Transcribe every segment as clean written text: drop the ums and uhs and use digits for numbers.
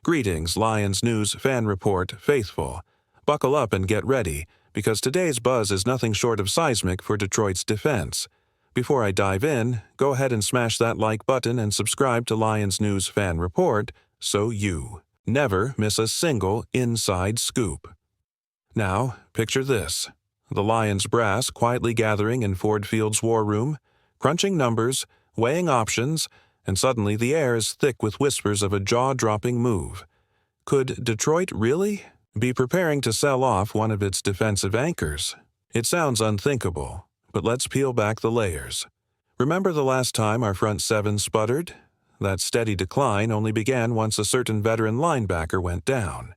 Greetings, Lions News Fan Report faithful. Buckle up and get ready, because today's buzz is nothing short of seismic for Detroit's defense. Before I dive in, go ahead and smash that like button and subscribe to Lions News Fan Report so you never miss a single inside scoop. Now, picture this. The Lions brass quietly gathering in Ford Field's war room, crunching numbers, weighing options, and suddenly the air is thick with whispers of a jaw-dropping move. Could Detroit really be preparing to sell off one of its defensive anchors? It sounds unthinkable, but let's peel back the layers. Remember the last time our front seven sputtered? That steady decline only began once a certain veteran linebacker went down.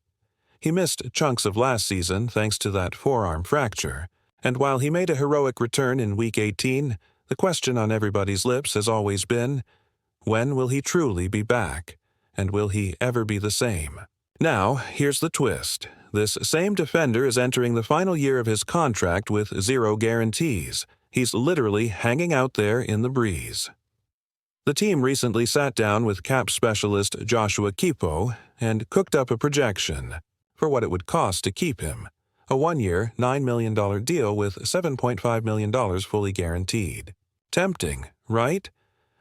He missed chunks of last season thanks to that forearm fracture, and while he made a heroic return in Week 18, the question on everybody's lips has always been, when will he truly be back? And will he ever be the same? Now, here's the twist. This same defender is entering the final year of his contract with zero guarantees. He's literally hanging out there in the breeze. The team recently sat down with cap specialist Joshua Kipo and cooked up a projection for what it would cost to keep him. A one-year, $9 million deal with $7.5 million fully guaranteed. Tempting, right?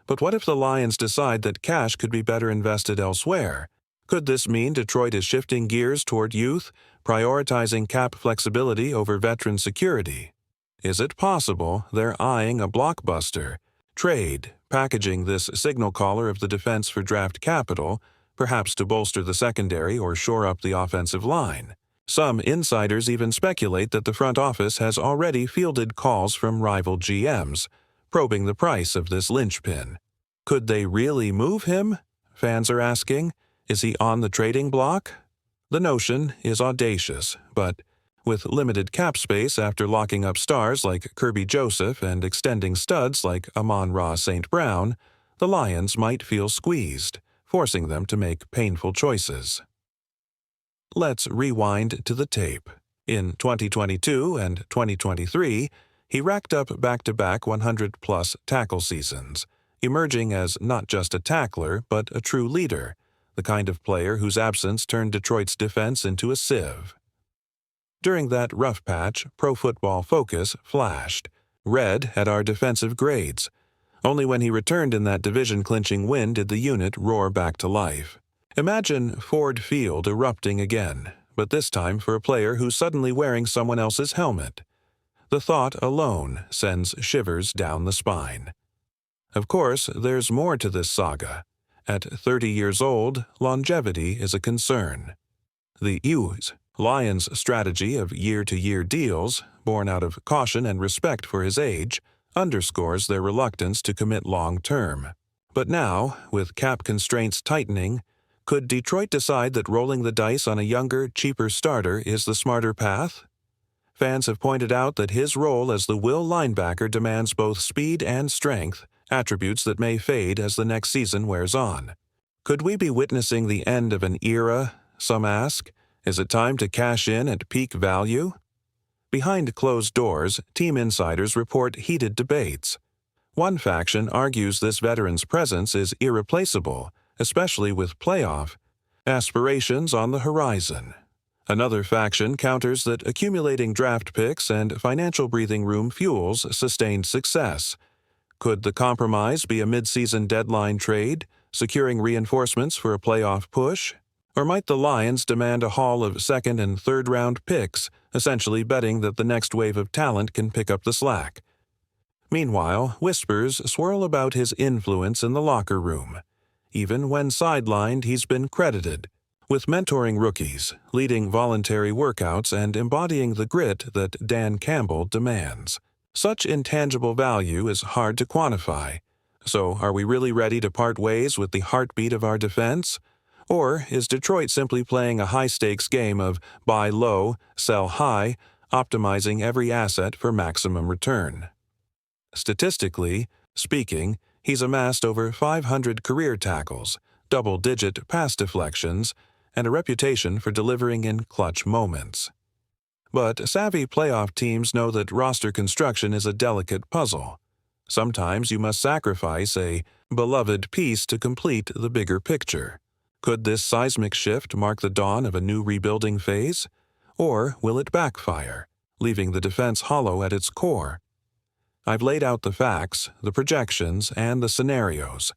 But what if the Lions decide that cash could be better invested elsewhere? Could this mean Detroit is shifting gears toward youth, prioritizing cap flexibility over veteran security? Is it possible they're eyeing a blockbuster trade, packaging this signal caller of the defense for draft capital, perhaps to bolster the secondary or shore up the offensive line? Some insiders even speculate that the front office has already fielded calls from rival GMs, probing the price of this linchpin. Could they really move him? Fans are asking. Is he on the trading block? The notion is audacious, but with limited cap space after locking up stars like Kirby Joseph and extending studs like Amon-Ra St. Brown, the Lions might feel squeezed, forcing them to make painful choices. Let's rewind to the tape. In 2022 and 2023, he racked up back-to-back 100-plus tackle seasons, emerging as not just a tackler but a true leader, the kind of player whose absence turned Detroit's defense into a sieve. During that rough patch, Pro Football Focus flashed red at our defensive grades. Only when he returned in that division-clinching win did the unit roar back to life. Imagine Ford Field erupting again, but this time for a player who's suddenly wearing someone else's helmet. The thought alone sends shivers down the spine. Of course, there's more to this saga. At 30 years old, longevity is a concern. The Lions' strategy of year-to-year deals, born out of caution and respect for his age, underscores their reluctance to commit long-term. But now, with cap constraints tightening, could Detroit decide that rolling the dice on a younger, cheaper starter is the smarter path? Fans have pointed out that his role as the will linebacker demands both speed and strength, attributes that may fade as the next season wears on. Could we be witnessing the end of an era, some ask? Is it time to cash in at peak value? Behind closed doors, team insiders report heated debates. One faction argues this veteran's presence is irreplaceable, especially with playoff aspirations on the horizon. Another faction counters that accumulating draft picks and financial breathing room fuels sustained success. Could the compromise be a mid-season deadline trade, securing reinforcements for a playoff push? Or might the Lions demand a haul of second- and third-round picks, essentially betting that the next wave of talent can pick up the slack? Meanwhile, whispers swirl about his influence in the locker room. Even when sidelined, he's been credited with mentoring rookies, leading voluntary workouts, and embodying the grit that Dan Campbell demands. Such intangible value is hard to quantify. So, are we really ready to part ways with the heartbeat of our defense? Or is Detroit simply playing a high-stakes game of buy low, sell high, optimizing every asset for maximum return? Statistically speaking, he's amassed over 500 career tackles, double-digit pass deflections, and a reputation for delivering in clutch moments. But savvy playoff teams know that roster construction is a delicate puzzle. Sometimes you must sacrifice a beloved piece to complete the bigger picture. Could this seismic shift mark the dawn of a new rebuilding phase? Or will it backfire, leaving the defense hollow at its core? I've laid out the facts, the projections, and the scenarios,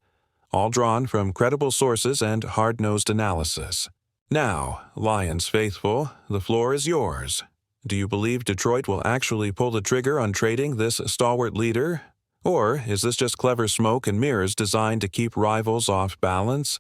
all drawn from credible sources and hard-nosed analysis. Now, Lions faithful, the floor is yours. Do you believe Detroit will actually pull the trigger on trading this stalwart leader? Or is this just clever smoke and mirrors designed to keep rivals off balance?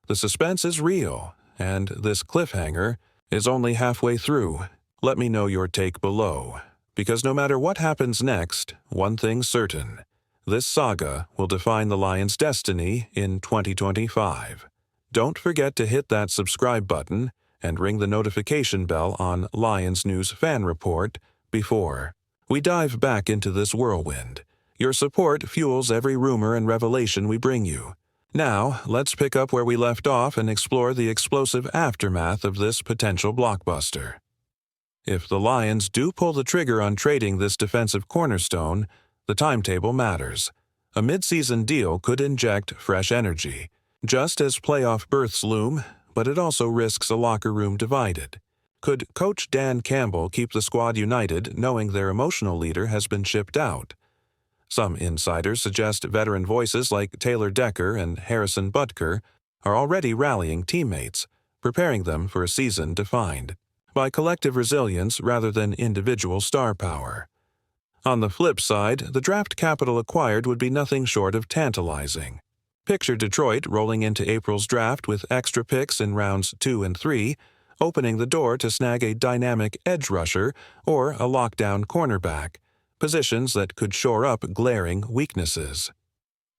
The suspense is real, and this cliffhanger is only halfway through. Let me know your take below, because no matter what happens next, one thing's certain: this saga will define the Lions' destiny in 2025. Don't forget to hit that subscribe button and ring the notification bell on Lions News Fan Report before we dive back into this whirlwind. Your support fuels every rumor and revelation we bring you. Now, let's pick up where we left off and explore the explosive aftermath of this potential blockbuster. If the Lions do pull the trigger on trading this defensive cornerstone, the timetable matters. A mid-season deal could inject fresh energy, just as playoff berths loom, but it also risks a locker room divided. Could Coach Dan Campbell keep the squad united knowing their emotional leader has been shipped out? Some insiders suggest veteran voices like Taylor Decker and Harrison Butker are already rallying teammates, preparing them for a season defined by collective resilience rather than individual star power. On the flip side, the draft capital acquired would be nothing short of tantalizing. Picture Detroit rolling into April's draft with extra picks in rounds 2 and 3, opening the door to snag a dynamic edge rusher or a lockdown cornerback, positions that could shore up glaring weaknesses.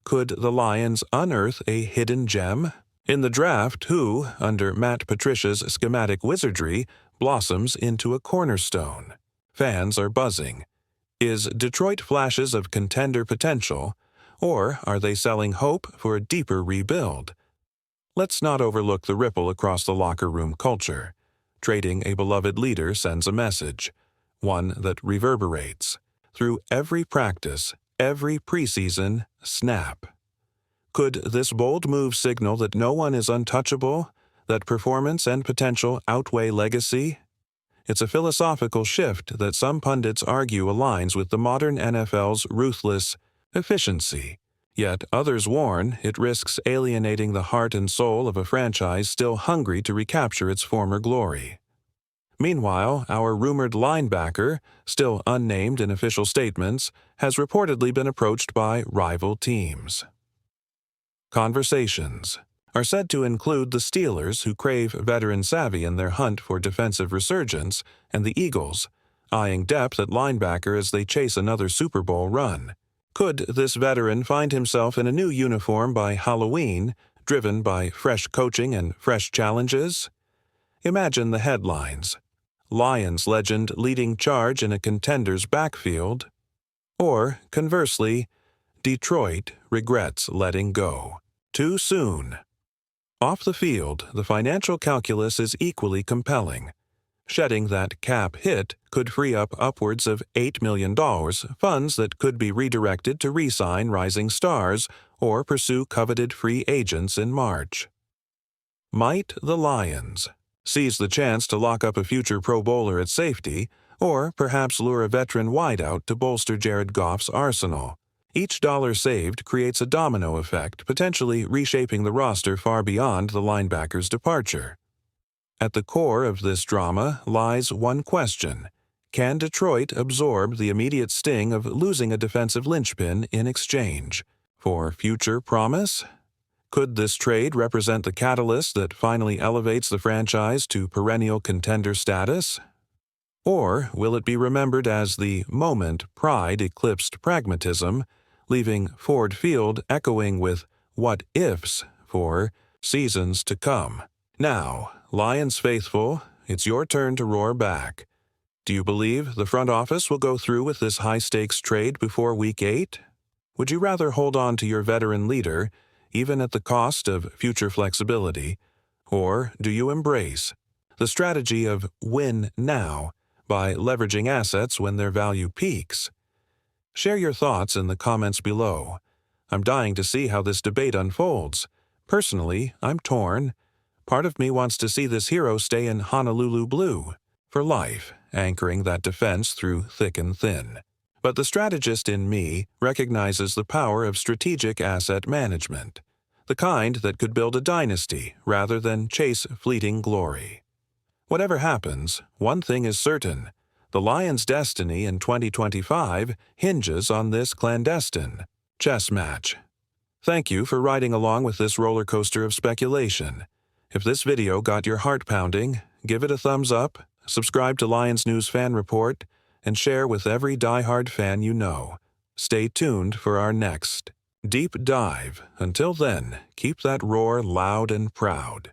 Could the Lions unearth a hidden gem in the draft who, under Matt Patricia's schematic wizardry, blossoms into a cornerstone? Fans are buzzing. Is Detroit flashes of contender potential, or are they selling hope for a deeper rebuild? Let's not overlook the ripple across the locker room culture. Trading a beloved leader sends a message, one that reverberates through every practice, every preseason snap. Could this bold move signal that no one is untouchable, that performance and potential outweigh legacy? It's a philosophical shift that some pundits argue aligns with the modern NFL's ruthless efficiency, yet others warn it risks alienating the heart and soul of a franchise still hungry to recapture its former glory. Meanwhile, our rumored linebacker, still unnamed in official statements, has reportedly been approached by rival teams. Conversations are said to include the Steelers, who crave veteran savvy in their hunt for defensive resurgence, and the Eagles, eyeing depth at linebacker as they chase another Super Bowl run. Could this veteran find himself in a new uniform by Halloween, driven by fresh coaching and fresh challenges? Imagine the headlines: Lions legend leading charge in a contender's backfield. Or, conversely, Detroit regrets letting go too soon. Off the field, the financial calculus is equally compelling. Shedding that cap hit could free up upwards of $8 million, funds that could be redirected to re-sign rising stars or pursue coveted free agents in March. Might the Lions seize the chance to lock up a future Pro Bowler at safety, or perhaps lure a veteran wideout to bolster Jared Goff's arsenal? Each dollar saved creates a domino effect, potentially reshaping the roster far beyond the linebacker's departure. At the core of this drama lies one question: can Detroit absorb the immediate sting of losing a defensive linchpin in exchange for future promise? Could this trade represent the catalyst that finally elevates the franchise to perennial contender status? Or will it be remembered as the moment pride eclipsed pragmatism, leaving Ford Field echoing with what-ifs for seasons to come? Now, Lions faithful, it's your turn to roar back. Do you believe the front office will go through with this high-stakes trade before Week 8? Would you rather hold on to your veteran leader, even at the cost of future flexibility, or do you embrace the strategy of win now by leveraging assets when their value peaks? Share your thoughts in the comments below. I'm dying to see how this debate unfolds. Personally, I'm torn. Part of me wants to see this hero stay in Honolulu blue for life, anchoring that defense through thick and thin. But the strategist in me recognizes the power of strategic asset management, the kind that could build a dynasty rather than chase fleeting glory. Whatever happens, one thing is certain: the Lions' destiny in 2025 hinges on this clandestine chess match. Thank you for riding along with this roller coaster of speculation. If this video got your heart pounding, give it a thumbs up, subscribe to Lions News Fan Report, and share with every die-hard fan you know. Stay tuned for our next deep dive. Until then, keep that roar loud and proud.